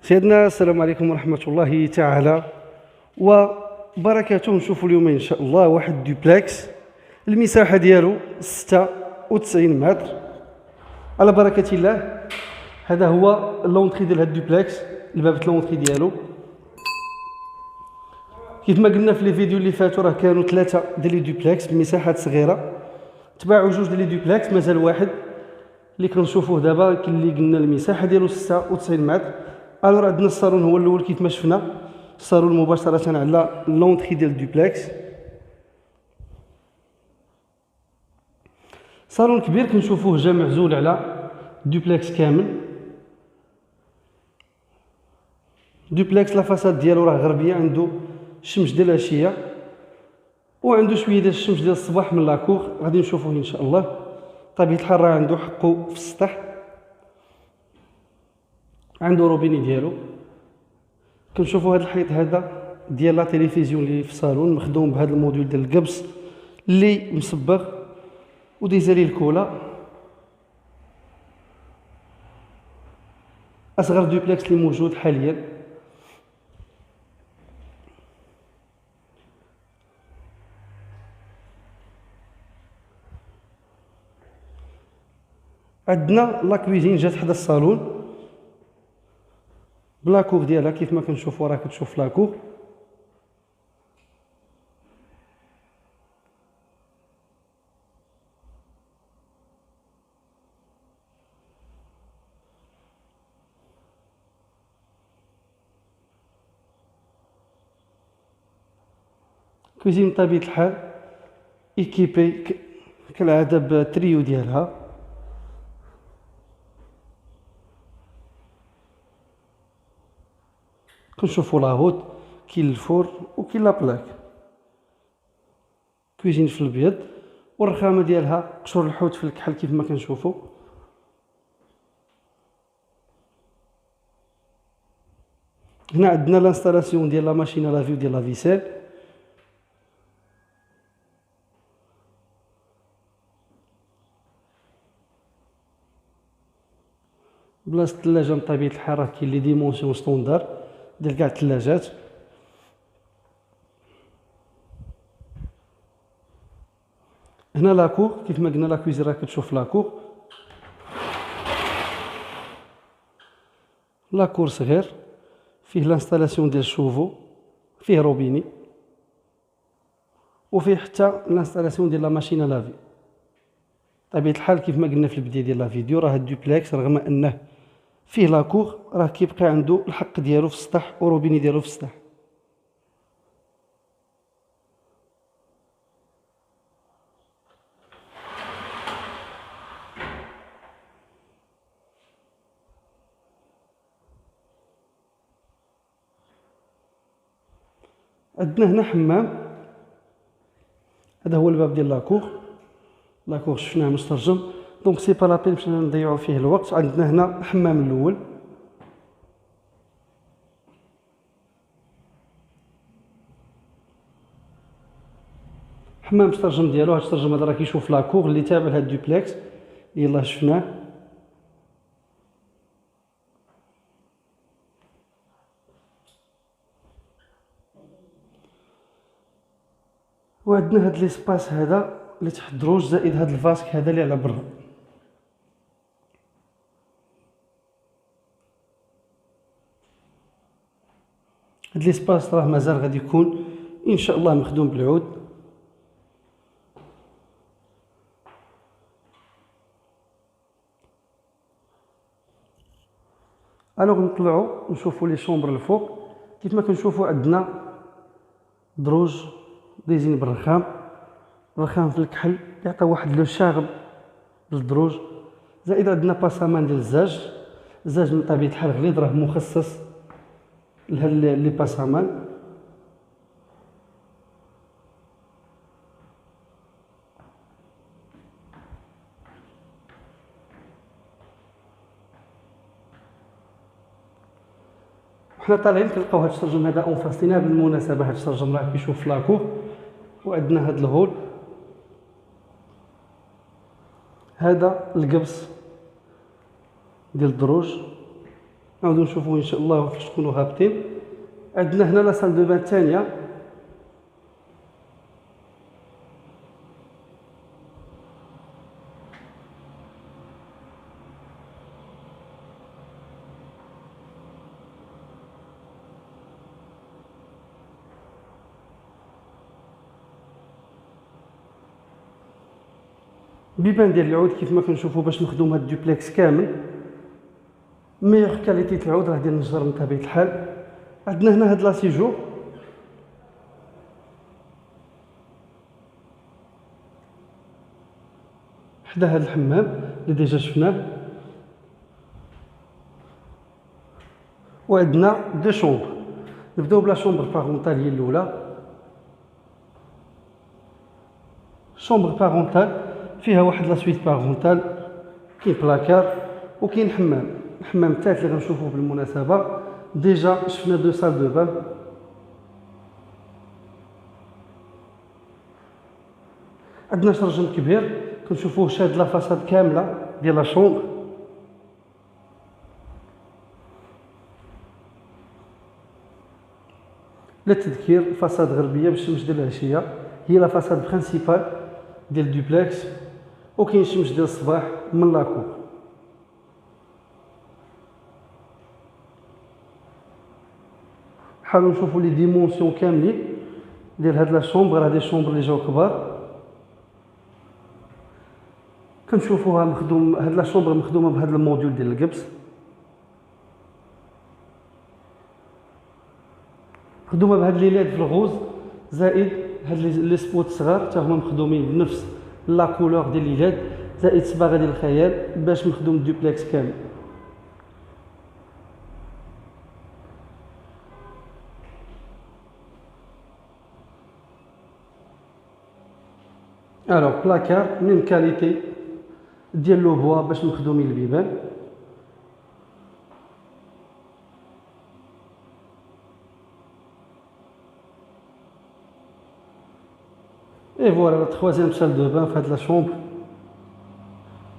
سيدنا السلام عليكم ورحمة الله تعالى وبركاته. نشوفوا اليوم إن شاء الله واحد دوبلكس، المساحة ديالو 96 متر على بركة الله. هذا هو اللونتري ديال هاد الدوبلكس، الباب اللونتري ديالو. كيف ما قلنا في لي فيديو اللي فاتوا راه كانوا 3 ديال لي دوبلكس بمساحات صغيرة، تباعوا 2 ديال لي دوبلكس، مازال واحد اللي كنشوفوه دابا اللي قلنا المساحة ديالو 96 متر. الوغ عندنا الصالون هو الاول كيف ما شفنا، الصالون مباشرة على اللونتري ديال الدوبلكس. صالون كبير كنشوفوه جا معزول على دوبلكس كامل. دوبلكس لا فاساد ديالو راه غربية، عنده الشمس ديال العشية وعنده شوية ديال الشمس ديال الصباح من لاكور، غادي نشوفوه ان شاء الله. طبيعة الحال راه عنده حقه في السطح، عنده روبيني ديالو. كنشوفوا هذا الحيط هذا ديال لا تيليفزيون اللي في الصالون، مخدوم بهذا الموديل ديال القبص اللي مصبغ وديزالي الكولا. اصغر دوبلكس اللي موجود حاليا. عندنا لا كويزين جات حدا الصالون بلاكور ديالها، كيف ما كنشوفوا راه كتشوف لاكور. كويزين بطبيعة الحال ايكيبي كالعادة بالتريو ديالها. كنشوفوا لاهوت، كاين الفور وكاين لابلاك. كويزين في الابيض والرخامه ديالها قشور الحوت في الكحل كيف ما كنشوفوا. هنا عندنا لانستالاسيون ديال لا ماشين لافيو ديال لا فيسيل. بلاصه الثلاجه بطبيعه الحال راه كاين لي ديمونسيون ستوندار ديال كاع الثلاجات. هنا لاكور كيف ما قلنا، لا كويزين راه كتشوف لاكور. لاكور صغير فيه لانستالاسيون ديال الشوفو، فيه روبيني وفيه حتى لانستالاسيون ديال لا ماشين لافي. طبيعة الحال كيف ما قلنا في البداية ديال لا فيديو، راه الدوبلكس رغم انه فيه لاكور راه كيبقى عنده الحق ديالو في السطح وروبيني ديالو في السطح. عندنا هنا حمام، هذا هو الباب ديال لاكور شفناه مسترجم، دونك سي با لابين باش نضيعوا فيه الوقت. عندنا هنا الحمام الاول، حمام مسترجم ديالو. هاد الترجم هذا راه كيشوف لاكور اللي تابع لهاد الدوبلكس اللي يلاه شفناه. وعندنا هاد ليسباس هذا اللي تحت دروج، زائد هاد الفاسك هذا اللي على برا. هاد ليسباس راه مازال غادي يكون ان شاء الله مخدوم بالعود. الوغ نطلعوا نشوفوا لي شومبر الفوق. كيف ما كنشوفوا عندنا دروج ديزين بالرخام، الرخام في الكحل يعطي واحد لو شارم للدروج. زائد عندنا باسامان ديال الزاج من طبيعة الحال غليظ، راه مخصص لي باسامان. حنا طالعين كنلقاو هاد الشرجم هذا اون فاستينا. بالمناسبه هاد الشرجم راه كيشوف لاكور. وعندنا هاد الهول، هذا القبص ديال الدروج. نعاودو نشوفو ان شاء الله فاش تكونوا هابطين. عندنا هنا لا سال دو بان الثانيه، بيبان ديال العود كيف ما كنشوفوا باش نخدم هاد الدوبلكس كامل. ميور كاليتي العود راه ديال النجار من طبيعه الحال. عندنا هنا هاد لاسيجور، حدا هاد الحمام اللي ديجا شفناه. وعندنا دو شومبر. نبداو بلا شومبر بارونتال هي الاولى. شومبر بارونتال فيها واحد لاسويت بارونتال، كاين بلاكار وكاين حمام. الحمام الثالث اللي غنشوفوه بالمناسبه. ديجا شفنا دو سال دو بان. عندنا شرجم كبير كنشوفوه شاد لا فاساد كامله ديال لا شومبر. للتذكير الفاساد غربيه بالشمس ديال العشيه هي لا فاساد برينسيبال ديال الدوبلكس، وكاين الشمس ديال الصباح من لاكو. نحاولوا نشوفوا لي ديمونسيون كاملين ديال هاد لا شومبر. هادي شومبر اللي جاو كبار كنشوفوها مخدوم. هاد لا شومبر مخدومه بهاد الموديول ديال القبس، مخدومه بهاد لي ليد في الغوز، زائد هاد لي سبوت صغار حتى هما مخدومين بنفس لا كولور ديال لي ليد، زائد صباغه ديال الخيال باش مخدوم الدوبلكس كامل. الوغ بلاكار من كاليتي ديال لو بوا باش مخدومين البيبان. اي فوالا لا تخوازيام سال دو بان في هاد لا شومبر،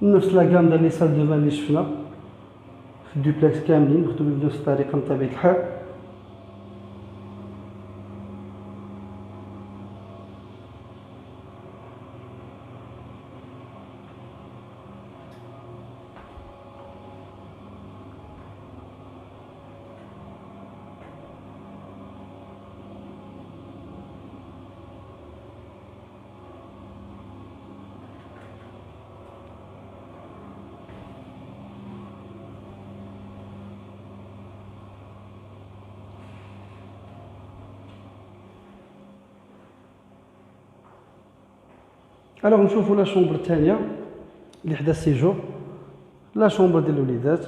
نفس لا كام ديال لي سال دو بان اللي شفنا في الدوبلكس كاملين مخدومين بنفس الطريقه من طبيعه الحال. الوغ نشوفوا لا شومبر الثانيه اللي حدا السيجور، لا شومبر ديال الوليدات.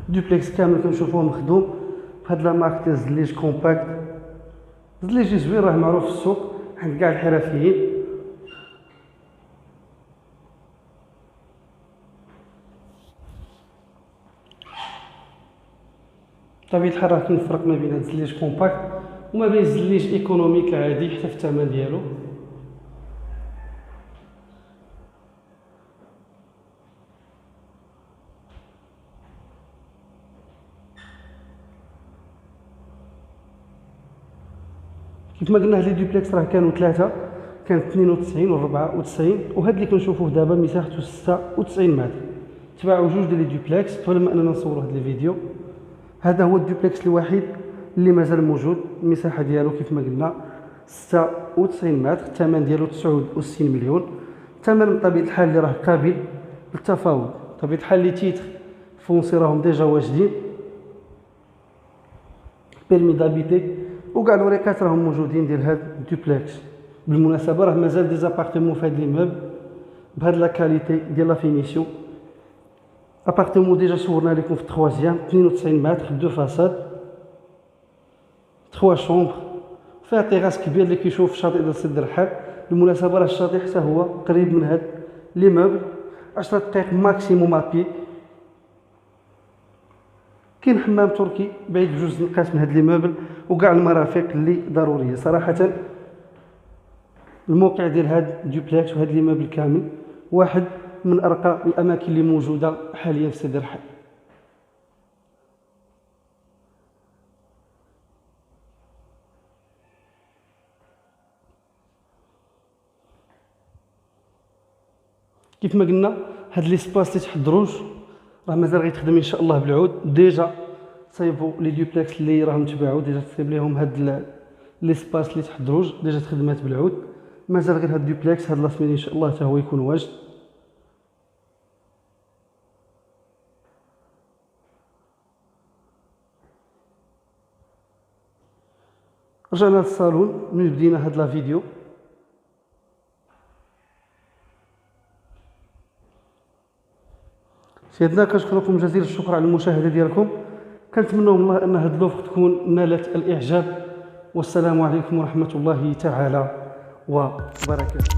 دوبلكس كامل كنشوفوه مخدوم بهاد لا مارك ديال الزليج كومباكت. الزليج زوين راه معروف في السوق عند كاع الحرفيين. بطبيعة الحال راه كاين فرق ما بين هاد الزليج كومباكت وما بين الزليج ايكونوميك عادي حتى في الثمن ديالو. كيف ما قلنا هاد لي دوبلكس راه كانوا ثلاثه، كانت 92 و 94، وهاد اللي كنشوفوه دابا مساحته 96 متر. تباعوا جوج ديال لي دوبلكس طول ما اننا نصوروا هاد لي فيديو. هذا هو الدوبلكس الوحيد اللي مازال موجود. المساحه ديالو كيف ما قلنا 96 متر، الثمن ديالو 69 مليون. الثمن بطبيعه الحال اللي راه قابل للتفاوض. بطبيعه الحال لي تيتر فونسي راهم ديجا واجدين، بيرمي دابيتي وكاع الوريقات راهم موجودين ديال هاد الدوبلكس. بالمناسبه راه مازال دي زابارتمون في هاد ليموبل بهاد لا كاليتي ديال لا فينيسيون. ابارتمون ديجا صورنا لكم في التخوازيام 92 متر، دو فاساد، 3 شومبر، فيها تيغاس كبير اللي كيشوف الشاطئ ديال سد الرحال. بالمناسبه راه الشاطئ حتى هو قريب من هاد ليموبل، 10 دقائق ماكسيموم ابي. كاين حمام تركي بعيد بجوج نقاط من هاد ليموبل وكاع المرافق اللي ضروريه. صراحه الموقع ديال هاد الدوبلكس وهاد ليموبل كامل واحد من ارقى الاماكن اللي موجوده حاليا في سيدي الرحيل. كيف ما قلنا هاد ليسباس اللي تحت الدروج راه مازال غيتخدم ان شاء الله بالعود. ديجا صايبوا لي دوبلكس اللي راهم تباعوا ديجا تصيب لهم هاد ليسباس اللي تحت الدروج ديجا تخدمات بالعود. مازال غير هاد الدوبلكس هاد لاسمين ان شاء الله حتى هو يكون واجد. رجعنا للصالون من بدينا هاد لا فيديو. سيدنا كنشكركم جزيل الشكر على المشاهده ديالكم. كنتمنوا من الله ان هاد لوفر تكون نالت الاعجاب. والسلام عليكم ورحمه الله تعالى وبركاته.